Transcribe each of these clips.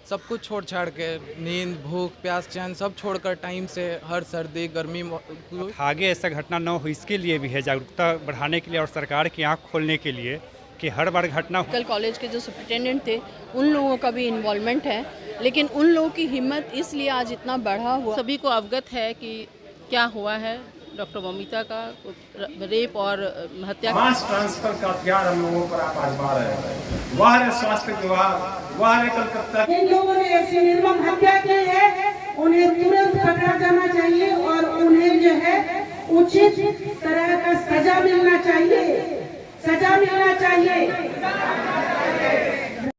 सब कुछ छोड़ छाड़ के नींद, भूख, प्यास, चैन सब छोड़कर टाइम से हर सर्दी, गर्मी आगे ऐसा घटना न हो इसके लिए भी है, जागरूकता बढ़ाने के लिए और सरकार की आंख खोलने के लिए कि हर बार घटना मेडिकल कॉलेज के जो सुपरिटेंडेंट थे उन लोगों का भी इन्वॉल्वमेंट है, लेकिन उन लोगों की हिम्मत इसलिए आज इतना बढ़ा हुआ। सभी को अवगत है कि क्या हुआ है डॉक्टर ममिता का रेप और हत्या। मास ट्रांसफर का प्यार हम लोगों पर आप आजमा रहे हैं। वह है स्वास्थ्य विभाग, वह है कलकत्ता। इन लोगों ने ऐसी निर्मम हत्या की है, उन्हें तुरंत पकड़ा जाना चाहिए और उन्हें जो है उचित तरह का सजा मिलना चाहिए, सजा मिलना चाहिए।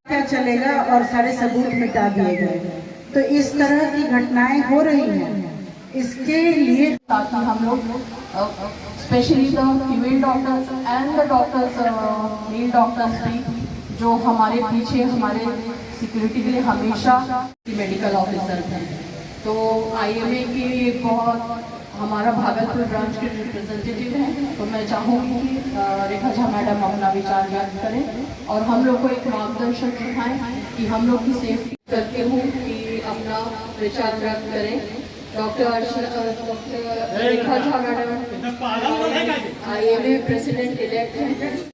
क्या चलेगा और सारे सबूत मिटा दिए गए। तो इस तरह की घटनाएं हो रही हैं, इसके लिए ताकि हम लोग specially the female doctors and the doctors male doctors भी जो हमारे पीछे हमारे सिक्योरिटी के लिए हमेशा मेडिकल ऑफिसर हैं। तो आईएमए के बहुत हमारा भागलपुर ब्रांच के रिप्रेजेंटेटिव हैं, तो मैं चाहूँगी कि रेखा झा मैडम अपना विचार व्यक्त करें और हम लोग को एक मार्गदर्शन दिखाएं कि हम लोग की सेफ्टी करके हूँ कि अपना विचार व्यक्त करें। Doctor Rekha Jha madam IMA president elect हैं।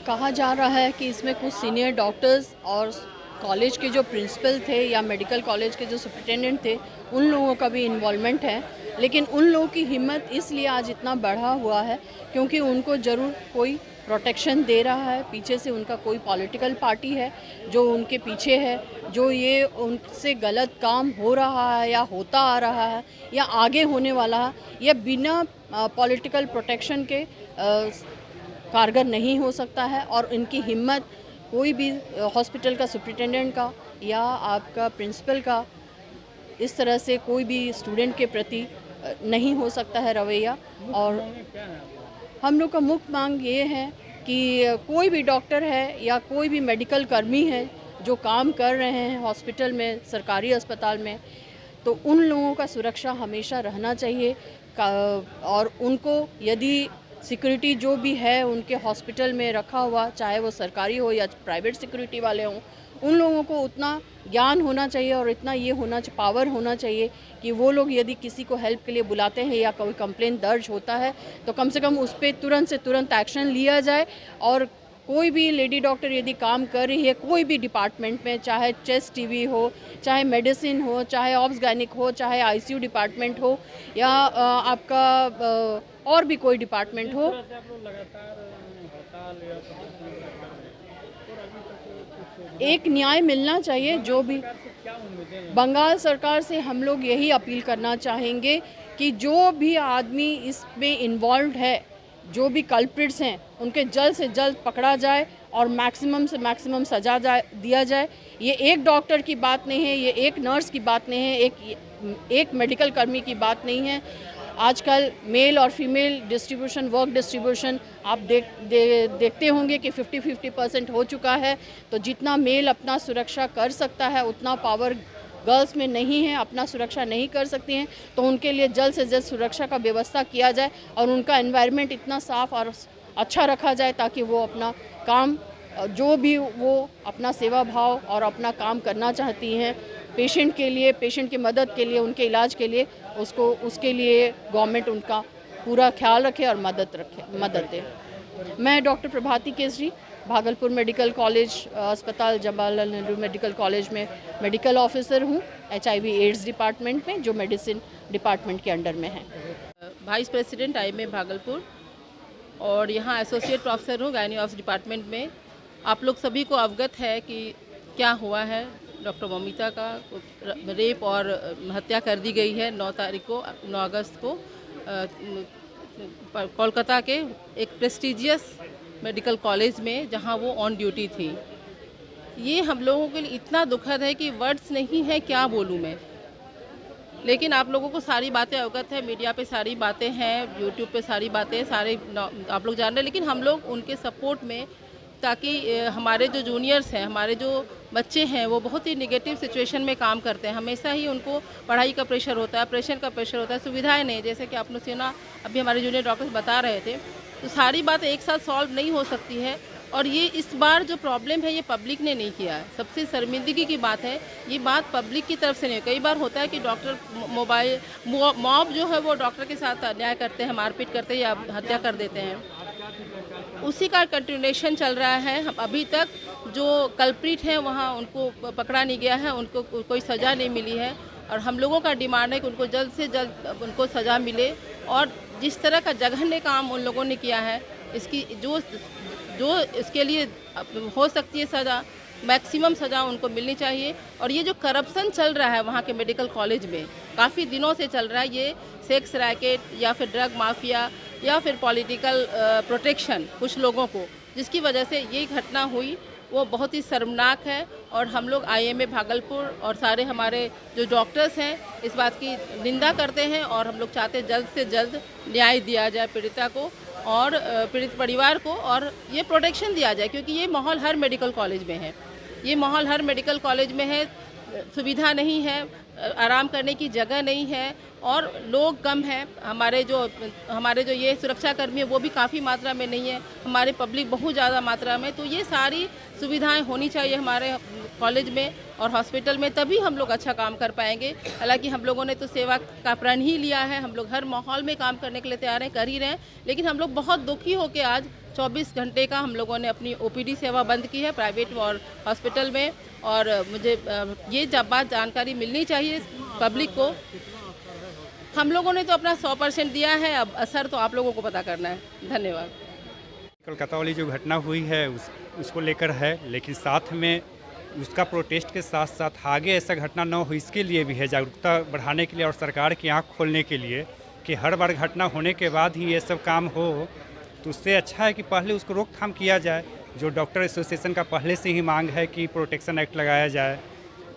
कहा जा रहा है कि इसमें कुछ सीनियर डॉक्टर्स और कॉलेज के जो प्रिंसिपल थे या मेडिकल कॉलेज के जो सुपरिटेंडेंट थे उन लोगों का भी इन्वॉल्वमेंट है, लेकिन उन लोगों की हिम्मत इसलिए आज इतना बढ़ा हुआ है क्योंकि उनको ज़रूर कोई प्रोटेक्शन दे रहा है, पीछे से उनका कोई पॉलिटिकल पार्टी है जो उनके पीछे है, जो ये उनसे गलत काम हो रहा है या होता आ रहा है या आगे होने वाला है, या बिना पॉलिटिकल प्रोटेक्शन के कारगर नहीं हो सकता है। और इनकी हिम्मत कोई भी हॉस्पिटल का सुपरिटेंडेंट का या आपका प्रिंसिपल का इस तरह से कोई भी स्टूडेंट के प्रति नहीं हो सकता है रवैया। और हम लोग का मुख्य मांग ये है कि कोई भी डॉक्टर है या कोई भी मेडिकल कर्मी है जो काम कर रहे हैं हॉस्पिटल में, सरकारी अस्पताल में, तो उन लोगों का सुरक्षा हमेशा रहना चाहिए। और उनको यदि सिक्योरिटी जो भी है उनके हॉस्पिटल में रखा हुआ, चाहे वो सरकारी हो या प्राइवेट सिक्योरिटी वाले हों, उन लोगों को उतना ज्ञान होना चाहिए और इतना ये होना पावर होना चाहिए कि वो लोग यदि किसी को हेल्प के लिए बुलाते हैं या कोई कंप्लेन दर्ज होता है तो कम से कम उस पर तुरंत से तुरंत एक्शन लिया जाए। और कोई भी लेडी डॉक्टर यदि काम कर रही है कोई भी डिपार्टमेंट में, चाहे चेस्ट टीबी हो, चाहे मेडिसिन हो, चाहे ऑब्स गायनिक हो, चाहे आईसीयू डिपार्टमेंट हो या आपका और भी कोई डिपार्टमेंट हो, एक न्याय मिलना चाहिए। जो भी बंगाल सरकार से हम लोग यही अपील करना चाहेंगे कि जो भी आदमी इसमें इन्वॉल्व है, जो भी कल्प्रिट्स हैं, उनके जल्द से जल्द पकड़ा जाए और मैक्सिमम से मैक्सिमम सजा दिया जाए। ये एक डॉक्टर की बात नहीं है, ये एक नर्स की बात नहीं है, एक मेडिकल कर्मी की बात नहीं है। आजकल मेल और फीमेल डिस्ट्रीब्यूशन, वर्क डिस्ट्रीब्यूशन आप देखते होंगे कि 50-50% हो चुका है। तो जितना मेल अपना सुरक्षा कर सकता है उतना पावर गर्ल्स में नहीं है, अपना सुरक्षा नहीं कर सकती हैं। तो उनके लिए जल्द से जल्द सुरक्षा का व्यवस्था किया जाए और उनका एनवायरनमेंट इतना साफ़ और अच्छा रखा जाए ताकि वो अपना काम, जो भी वो अपना सेवा भाव और अपना काम करना चाहती हैं पेशेंट के लिए, पेशेंट की मदद के लिए, उनके इलाज के लिए, उसके लिए गवर्नमेंट उनका पूरा ख्याल रखे और मदद दे। मैं डॉक्टर प्रभाती केसरी भागलपुर मेडिकल कॉलेज अस्पताल, जवाहरलाल नेहरू मेडिकल कॉलेज में मेडिकल ऑफिसर हूँ, HIV एड्स डिपार्टमेंट में, जो मेडिसिन डिपार्टमेंट के अंडर में है। वाइस प्रेसिडेंट आईएमए भागलपुर और यहाँ एसोसिएट प्रोफेसर हूँ गायनी ऑफ डिपार्टमेंट में। आप लोग सभी को अवगत है कि क्या हुआ है डॉक्टर ममिता का रेप और हत्या कर दी गई है 9 अगस्त को कोलकाता के एक प्रेस्टिजियस मेडिकल कॉलेज में, जहां वो ऑन ड्यूटी थी। ये हम लोगों के लिए इतना दुखद है कि वर्ड्स नहीं है, क्या बोलूं मैं। लेकिन आप लोगों को सारी बातें अवगत है, मीडिया पे सारी बातें हैं, यूट्यूब पे सारी बातें सारे आप लोग जान रहे हैं। लेकिन हम लोग उनके सपोर्ट में, ताकि हमारे जो जूनियर्स हैं, हमारे जो बच्चे हैं, वो बहुत ही निगेटिव सिचुएशन में काम करते हैं। हमेशा ही उनको पढ़ाई का प्रेशर होता है, प्रेशर का प्रेशर होता है, सुविधाएं नहीं, जैसे कि आपने सुना अभी हमारे जूनियर डॉक्टर्स बता रहे थे। तो सारी बातें एक साथ सॉल्व नहीं हो सकती है। और ये इस बार जो प्रॉब्लम है ये पब्लिक ने नहीं किया है। सबसे शर्मिंदगी की बात है, ये बात पब्लिक की तरफ से नहीं। कई बार होता है कि डॉक्टर मॉब जो है वो डॉक्टर के साथ अन्याय करते हैं, मारपीट करते हैं या हत्या कर देते हैं। उसी का कंटिन्यूएशन चल रहा है। हम अभी तक जो कल्प्रिट हैं वहाँ उनको पकड़ा नहीं गया है, उनको कोई सज़ा नहीं मिली है। और हम लोगों का डिमांड है कि उनको जल्द से जल्द उनको सज़ा मिले। और जिस तरह का जघन्य काम उन लोगों ने किया है, इसकी जो इसके लिए हो सकती है सज़ा, मैक्सिमम सज़ा उनको मिलनी चाहिए। और ये जो करप्शन चल रहा है वहाँ के मेडिकल कॉलेज में, काफ़ी दिनों से चल रहा है, ये सेक्स रैकेट या फिर ड्रग माफिया या फिर पॉलिटिकल प्रोटेक्शन कुछ लोगों को, जिसकी वजह से ये घटना हुई, वो बहुत ही शर्मनाक है। और हम लोग IMA भागलपुर और सारे हमारे जो डॉक्टर्स हैं इस बात की निंदा करते हैं। और हम लोग चाहते हैं जल्द से जल्द न्याय दिया जाए पीड़िता को और पीड़ित परिवार को, और ये प्रोटेक्शन दिया जाए, क्योंकि ये माहौल हर मेडिकल कॉलेज में है। ये माहौल हर मेडिकल कॉलेज में है, सुविधा नहीं है, आराम करने की जगह नहीं है और लोग कम हैं। हमारे जो ये सुरक्षाकर्मी है वो भी काफ़ी मात्रा में नहीं है, हमारे पब्लिक बहुत ज़्यादा मात्रा में। तो ये सारी सुविधाएं होनी चाहिए हमारे कॉलेज में और हॉस्पिटल में, तभी हम लोग अच्छा काम कर पाएंगे। हालांकि हम लोगों ने तो सेवा का प्रण ही लिया है, हम लोग हर माहौल में काम करने के लिए तैयार हैं, कर ही रहे हैं। लेकिन हम लोग बहुत दुखी होकर आज 24 घंटे का हम लोगों ने अपनी OPD सेवा बंद की है प्राइवेट और हॉस्पिटल में। और मुझे ये बात जानकारी मिलनी चाहिए पब्लिक को। हम लोगों ने तो अपना 100% दिया है, अब असर तो आप लोगों को पता करना है। धन्यवाद। कोलकाता वाली जो घटना हुई है उसको लेकर है, लेकिन साथ में उसका प्रोटेस्ट के साथ साथ आगे ऐसा घटना न हो इसके लिए भी है, जागरूकता बढ़ाने के लिए और सरकार की आंख खोलने के लिए कि हर बार घटना होने के बाद ही ये सब काम हो। तो उससे अच्छा है कि पहले उसको रोकथाम किया जाए। जो डॉक्टर एसोसिएशन का पहले से ही मांग है कि प्रोटेक्शन एक्ट लगाया जाए,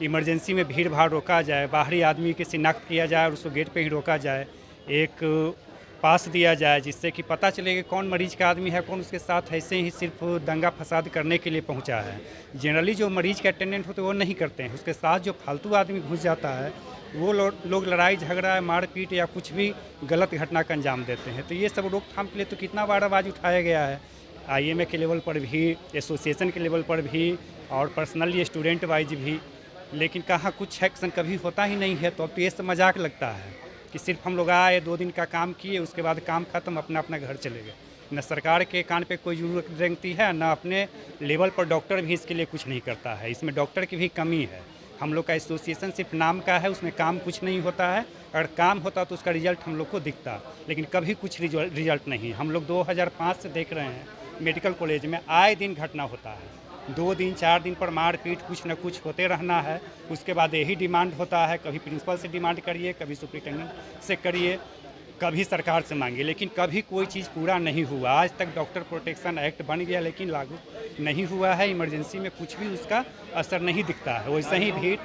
इमरजेंसी में भीड़ भाड़ रोका जाए, बाहरी आदमी की शिनाख्त किया जाए और उसको गेट पे ही रोका जाए, एक पास दिया जाए जिससे कि पता चले कि कौन मरीज का आदमी है, कौन उसके साथ ऐसे ही सिर्फ दंगा फसाद करने के लिए पहुंचा है। जनरली जो मरीज के अटेंडेंट होते हैं वो नहीं करते हैं, उसके साथ जो फालतू आदमी घुस जाता है वो लोग लड़ाई झगड़ा मारपीट या कुछ भी गलत घटना का अंजाम देते हैं। तो ये सब रोकथाम के लिए तो कितना बार आवाज़ उठाया गया है, IMA के लेवल पर भी, एसोसिएशन के लेवल पर भी और पर्सनली स्टूडेंट वाइज भी, लेकिन कहाँ कुछ एक्शन कभी होता ही नहीं है। तो अब तो ये सब मजाक लगता है कि सिर्फ हम लोग आए 2 दिन का काम किए, उसके बाद काम खत्म, अपना अपना घर चले गए। न सरकार के कान पे कोई जरूरत रहती है, न अपने लेवल पर डॉक्टर भी इसके लिए कुछ नहीं करता है। इसमें डॉक्टर की भी कमी है। हम लोग का एसोसिएशन सिर्फ नाम का है, उसमें काम कुछ नहीं होता है। अगर काम होता तो उसका रिजल्ट हम लोग को दिखता, लेकिन कभी कुछ रिजल्ट नहीं। हम लोग 2005 से देख रहे हैं मेडिकल कॉलेज में आए दिन घटना होता है, 2 दिन 4 दिन पर मारपीट कुछ न कुछ होते रहना है। उसके बाद यही डिमांड होता है, कभी प्रिंसिपल से डिमांड करिए, कभी सुपरिटेंडेंट से करिए, कभी सरकार से मांगिए, लेकिन कभी कोई चीज़ पूरा नहीं हुआ। आज तक डॉक्टर प्रोटेक्शन एक्ट बन गया लेकिन लागू नहीं हुआ है। इमरजेंसी में कुछ भी उसका असर नहीं दिखता है। वैसे ही भीड़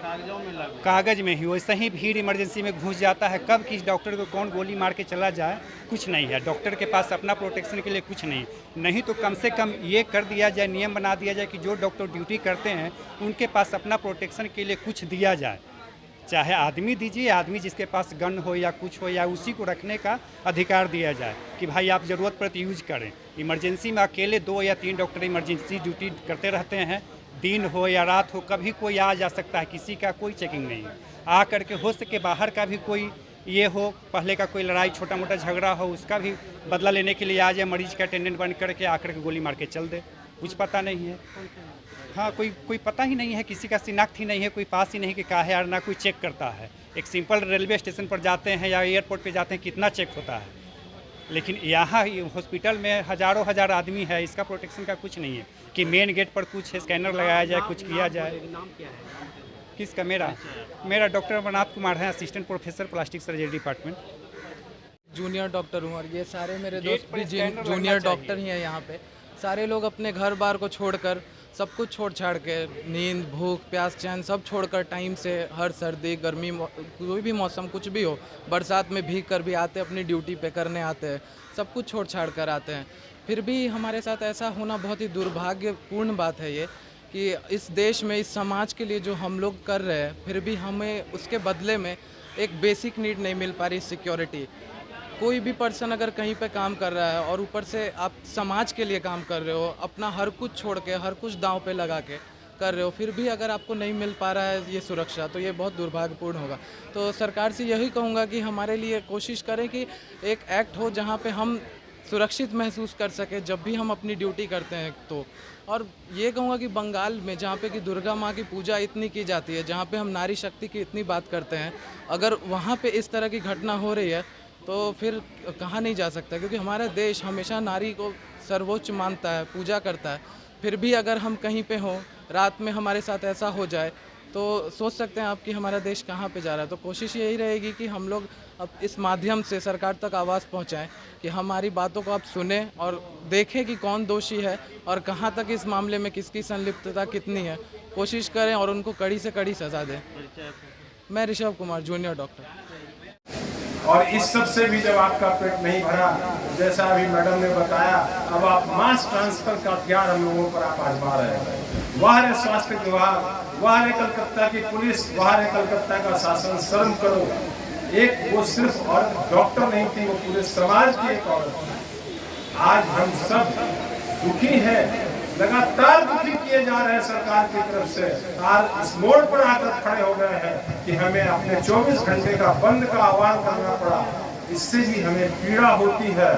कागज़ में ही वैसे ही भीड़ इमरजेंसी में घुस जाता है। कब किस डॉक्टर को कौन गोली मार के चला जाए कुछ नहीं है। डॉक्टर के पास अपना प्रोटेक्शन के लिए कुछ नहीं तो कम से कम ये कर दिया जाए, नियम बना दिया जाए कि जो डॉक्टर ड्यूटी करते हैं उनके पास अपना प्रोटेक्शन के लिए कुछ दिया जाए। चाहे आदमी दीजिए, आदमी जिसके पास गन हो या कुछ हो, या उसी को रखने का अधिकार दिया जाए कि भाई आप ज़रूरत पर यूज करें। इमरजेंसी में अकेले 2 या 3 डॉक्टर इमरजेंसी ड्यूटी करते रहते हैं, दिन हो या रात हो, कभी कोई आ जा सकता है, किसी का कोई चेकिंग नहीं है। आ करके हो सके बाहर का भी कोई ये हो, पहले का कोई लड़ाई छोटा मोटा झगड़ा हो, उसका भी बदला लेने के लिए आ जाए, मरीज का अटेंडेंट बन करके आकर के गोली मार के चल दे, कुछ पता नहीं है। हाँ, कोई पता ही नहीं है, किसी का शिनाख्त ही नहीं है, कोई पास ही नहीं कि काहे यार, ना कोई चेक करता है। एक सिंपल रेलवे स्टेशन पर जाते हैं या एयरपोर्ट पे जाते हैं, कितना चेक होता है, लेकिन यहाँ हॉस्पिटल में हज़ारों हजार आदमी है, इसका प्रोटेक्शन का कुछ नहीं है कि मेन गेट पर कुछ स्कैनर लगाया जाए, कुछ किया जाए। किसका? मेरा डॉक्टर अमरनाथ कुमार है, assistant professor plastic surgery department. Junior doctor हूँ और ये सारे मेरे दोस्त भी जूनियर डॉक्टर ही हैं यहाँ पे। सारे लोग अपने घर बार को छोड़कर, सब कुछ छोड़ छाड़ के, नींद भूख प्यास चैन सब छोड़कर टाइम से हर सर्दी गर्मी कोई भी मौसम कुछ भी हो, बरसात में भीग कर भी आते, अपनी ड्यूटी पे करने आते हैं, सब कुछ छोड़ छाड़ कर आते हैं। फिर भी हमारे साथ ऐसा होना बहुत ही दुर्भाग्यपूर्ण बात है ये कि इस देश में, इस समाज के लिए जो हम लोग कर रहे हैं, फिर भी हमें उसके बदले में एक बेसिक नीड नहीं मिल पा रही, सिक्योरिटी। कोई भी पर्सन अगर कहीं पे काम कर रहा है और ऊपर से आप समाज के लिए काम कर रहे हो, अपना हर कुछ छोड़ के, हर कुछ दांव पे लगा के कर रहे हो, फिर भी अगर आपको नहीं मिल पा रहा है ये सुरक्षा, तो ये बहुत दुर्भाग्यपूर्ण होगा। तो सरकार से यही कहूँगा कि हमारे लिए कोशिश करें कि एक एक्ट हो जहाँ पे हम सुरक्षित महसूस कर सके जब भी हम अपनी ड्यूटी करते हैं। तो और ये कहूँगा कि बंगाल में जहाँ पे कि दुर्गा माँ की पूजा इतनी की जाती है, जहाँ पे हम नारी शक्ति की इतनी बात करते हैं, अगर वहाँ पे इस तरह की घटना हो रही है तो फिर कहा नहीं जा सकता, क्योंकि हमारा देश हमेशा नारी को सर्वोच्च मानता है, पूजा करता है। फिर भी अगर हम कहीं पे हों, रात में हमारे साथ ऐसा हो जाए, तो सोच सकते हैं आप कि हमारा देश कहाँ पे जा रहा है। तो कोशिश यही रहेगी कि हम लोग अब इस माध्यम से सरकार तक आवाज़ पहुँचाएं कि हमारी बातों को आप सुने और देखें कि कौन दोषी है और कहाँ तक इस मामले में किसकी संलिप्तता कितनी है, कोशिश करें और उनको कड़ी से कड़ी सज़ा दें। मैं ऋषभ कुमार, जूनियर डॉक्टर। और इस सब से भी जब आपका पेट नहीं भरा, जैसा अभी मैडम ने बताया, अब आप मास ट्रांसफर का हथियार हम लोगों पर आप आजमा रहे हैं। वह है स्वास्थ्य विभाग, वह है कलकत्ता की पुलिस, वह है कलकत्ता का शासन। शर्म करो। एक वो सिर्फ और डॉक्टर नहीं थी, वो पूरे समाज की एक औरत थी। आज हम सब दुखी हैं, लगातार दुखी किए जा रहे हैं सरकार की तरफ से। आज इस मोड़ पर आकर खड़े हो गए हैं कि हमें अपने 24 घंटे का बंद का आह्वान करना पड़ा। इससे भी हमें पीड़ा होती है।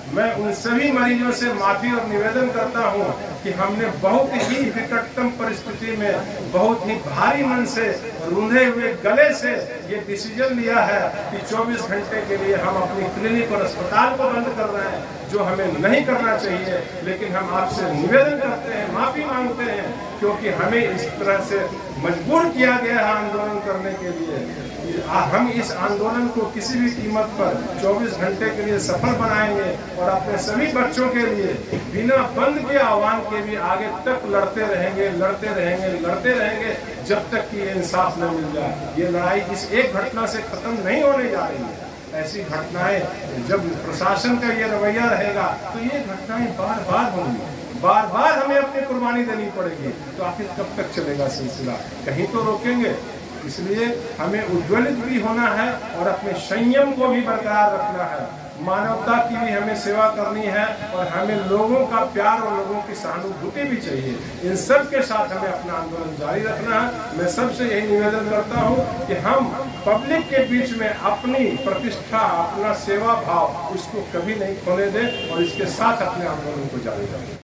मैं उन सभी मरीजों से माफी और निवेदन करता हूं कि हमने बहुत ही विकटतम परिस्थिति में, बहुत ही भारी मन से, रूंधे हुए गले से ये डिसीजन लिया है कि 24 घंटे के लिए हम अपनी क्लिनिक और अस्पताल को बंद कर रहे हैं, जो हमें नहीं करना चाहिए। लेकिन हम आपसे निवेदन करते हैं, माफी मांगते हैं, क्योंकि हमें इस तरह से मजबूर किया गया है आंदोलन करने के लिए। हम इस आंदोलन को किसी भी कीमत पर 24 घंटे के लिए सफल बनाएंगे और अपने सभी बच्चों के लिए बिना बंद के आह्वान के भी आगे तक लड़ते रहेंगे, लड़ते रहेंगे, लड़ते रहेंगे, जब तक कि ये इंसाफ न मिल जाए। ये लड़ाई इस एक घटना से खत्म नहीं होने जा रही है। ऐसी घटनाएं, जब प्रशासन का ये रवैया रहेगा तो ये घटनाएं बार बार होंगी, बार बार हमें अपनी कुर्बानी देनी पड़ेगी। तो आखिर कब तक चलेगा सिलसिला? कहीं तो रोकेंगे। इसलिए हमें उद्वेलित भी होना है और अपने संयम को भी बरकरार रखना है। मानवता की भी हमें सेवा करनी है और हमें लोगों का प्यार और लोगों की सहानुभूति भी चाहिए। इन सब के साथ हमें अपना आंदोलन जारी रखना है। मैं सबसे यही निवेदन करता हूं कि हम पब्लिक के बीच में अपनी प्रतिष्ठा, अपना सेवा भाव, उसको कभी नहीं खोने दें और इसके साथ अपने आंदोलन को जारी रखें।